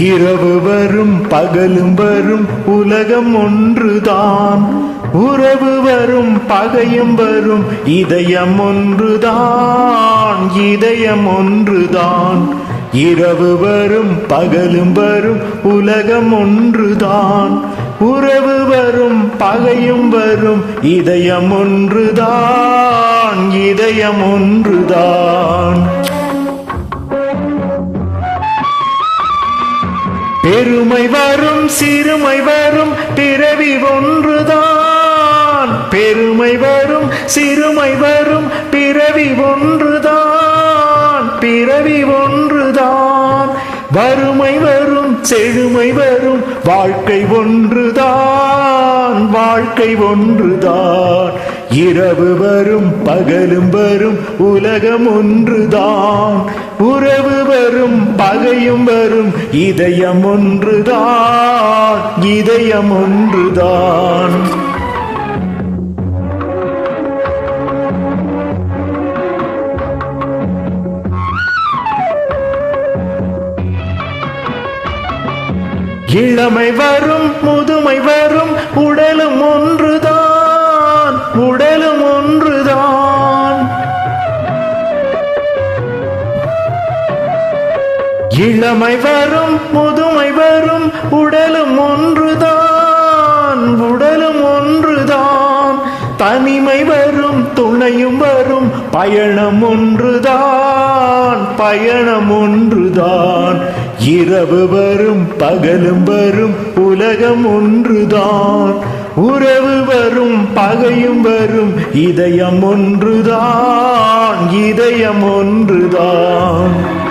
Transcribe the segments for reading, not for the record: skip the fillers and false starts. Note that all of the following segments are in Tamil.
இரவு வரும் பகலும் வரும் உலகம் ஒன்றுதான். உறவு வரும் பகையும் வரும் இதயம் ஒன்றுதான். இதயம் ஒன்றுதான். இரவு வரும் பகலும் வரும் உலகம் ஒன்றுதான். உறவு வரும் பகையும் வரும் இதயம் ஒன்றுதான். இதயம் ஒன்றுதான். பெருமை வரும் சிறுமை வரும் பிறவி ஒன்றுதான். பெருமை வரும் சிறுமை வரும் பிறவி ஒன்றுதான். பிறவி ஒன்றுதான். வறுமை வரும் செழுமை வரும் வாழ்க்கை ஒன்றுதான். வாழ்க்கை ஒன்றுதான். இரவு வரும் பகலும் வரும் உலகம் ஒன்றுதான். உறவு வரும் பகையும் வரும் இதயம் ஒன்றுதான். இதயம் ஒன்றுதான். இளமை வரும் முதுமை வரும் உடலும் ஒன்றுதான். உடலும் ஒன்றுதான். இளமை வரும் முதுமை வரும் உடலும் ஒன்றுதான். உடலும் ஒன்றுதான். தனிமை வரும் துணையும் வரும் பயணம் ஒன்றுதான். பயணம் ஒன்றுதான். இரவு வரும் பகலும் வரும் உலகம் ஒன்றுதான். உறவு வரும் பகையும் வரும் இதயம் ஒன்றுதான். இதயம் ஒன்றுதான்.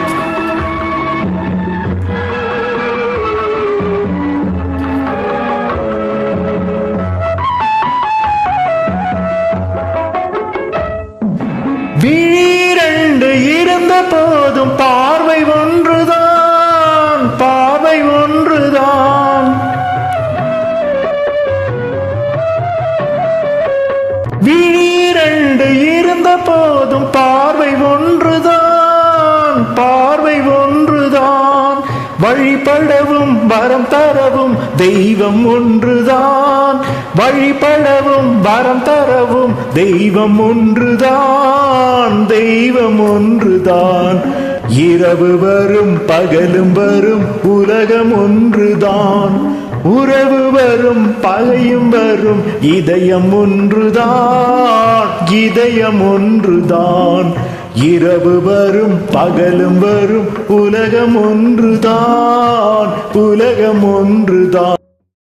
வீரண்டு இருந்த போதும் பார்வை ஒன்றுதான். பார்வை ஒன்றுதான். வீரண்டு இருந்த போதும் பார்வை ஒன்றுதான். பார்வை ஒன்றுதான். வழிபடவும் வரம் தரவும் தெய்வம் ஒன்றுதான். வழிபடவும் வரம் தரவும் தெய்வம் ஒன்றுதான். தெய்வம் ஒன்றுதான். இரவு வரும் பகலும் வரும் உலகம் ஒன்றுதான். உறவு வரும் பகையும் வரும் இதயம் ஒன்றுதான். இதயம் ஒன்றுதான். இரவு வரும் பகலும் வரும் உலகம் ஒன்றுதான். உலகம் ஒன்றுதான்.